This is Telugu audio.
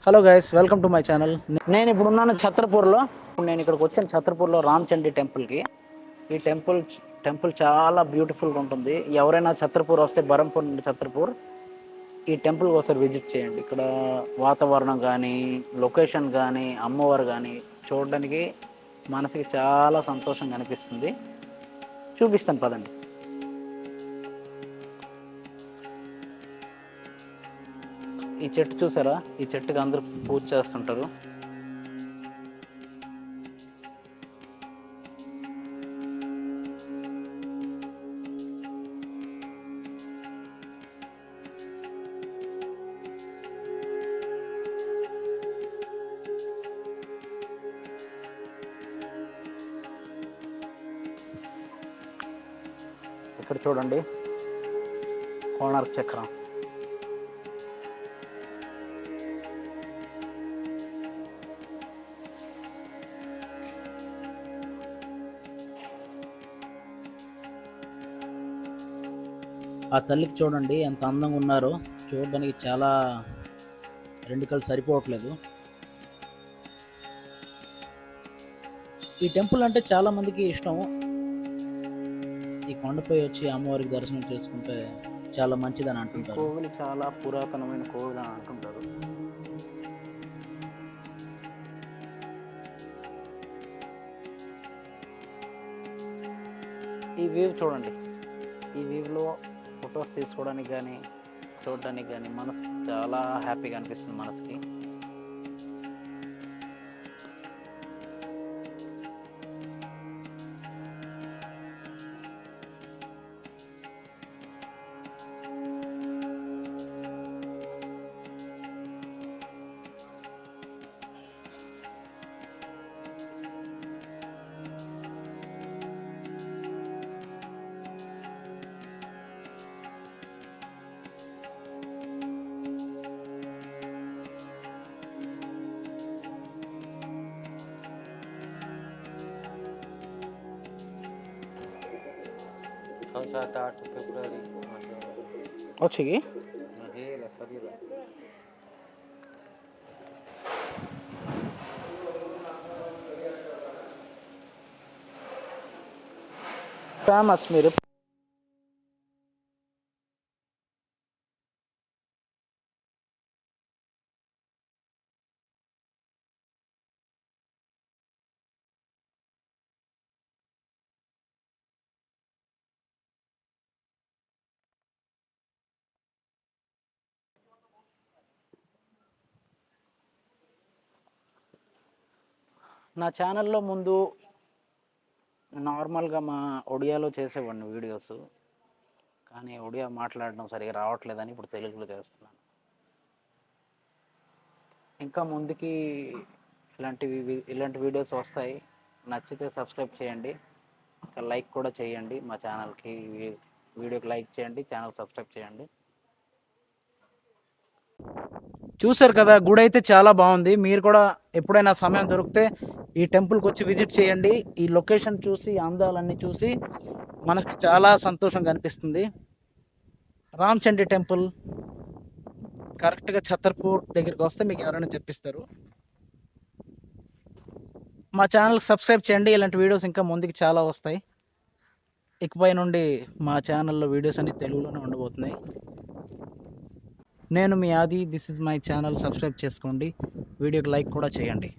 Hello guys, welcome to my channel. నేను ఇప్పుడు ఉన్నాను ఛత్రపూర్లో. నేను ఇక్కడికి వచ్చాను ఛత్రపూర్లో రామచండీ టెంపుల్కి. ఈ టెంపుల్ చాలా బ్యూటిఫుల్గా ఉంటుంది. ఎవరైనా ఛత్రపూర్ వస్తే బరంపూర్ నుండి ఛత్రపూర్ ఈ టెంపుల్కి ఒకసారి విజిట్ చేయండి. ఇక్కడ వాతావరణం కానీ, లొకేషన్ కానీ, అమ్మవారు కానీ చూడడానికి మనసుకి చాలా సంతోషంగా అనిపిస్తుంది. చూపిస్తాను పదండి. ఈ చెట్టు చూసారా? ఈ చెట్టుకి అందరూ పూజ చేస్తుంటారు. ఇక్కడ చూడండి, కోణార్క్ చక్రం. ఆ తల్లికి చూడండి ఎంత అందంగా ఉన్నారో. చూడడానికి చాలా రెండు కళ్ళు సరిపోవట్లేదు. ఈ టెంపుల్ అంటే చాలా మందికి ఇష్టం. ఈ కొండపై వచ్చి అమ్మవారికి దర్శనం చేసుకుంటే చాలా మంచిదని అంటుంటారు. కోవిలు చాలా పురాతనమైన కోవిలు అని అంటుంటారు. ఈ వ్యూ చూడండి. ఈ వ్యూలో ఫొటోస్ తీసుకోవడానికి కానీ చూడడానికి కానీ మనసు చాలా హ్యాపీగా అనిపిస్తుంది మనసుకి. ଅଛି କି? ఫేమస్ మీరు నా ఛానల్లో ముందు నార్మల్గా మా ఒడియాలో చేసేవాడిని వీడియోస్, కానీ ఒడియా మాట్లాడడం సరిగా రావట్లేదని ఇప్పుడు తెలుగులో చేస్తున్నాను. ఇంకా ముందుకి ఇలాంటి వీడియోస్ వస్తాయి. నచ్చితే సబ్స్క్రైబ్ చేయండి, ఇంకా లైక్ కూడా చేయండి. మా ఛానల్కి వీడియోకి లైక్ చేయండి, ఛానల్ సబ్స్క్రైబ్ చేయండి. చూశారు కదా, గుడి అయితే చాలా బాగుంది. మీరు కూడా ఎప్పుడైనా సమయం దొరికితే ఈ టెంపుల్కి వచ్చి విజిట్ చేయండి. ఈ లొకేషన్ చూసి, అందాలన్నీ చూసి మనకు చాలా సంతోషంగా అనిపిస్తుంది. రామచండీ టెంపుల్ కరెక్ట్గా ఛత్రపూర్ దగ్గరికి వస్తే మీకు ఎవరైనా చెప్పిస్తారు. మా ఛానల్కి సబ్స్క్రైబ్ చేయండి. ఇలాంటి వీడియోస్ ఇంకా ముందుకు చాలా వస్తాయి. ఇకపై నుండి మా ఛానల్లో వీడియోస్ అన్ని తెలుగులోనే ఉండబోతున్నాయి. నేను మీ ఆది. This is my channel. Subscribe చేసుకోండి, వీడియోకి లైక్ కూడా చేయండి.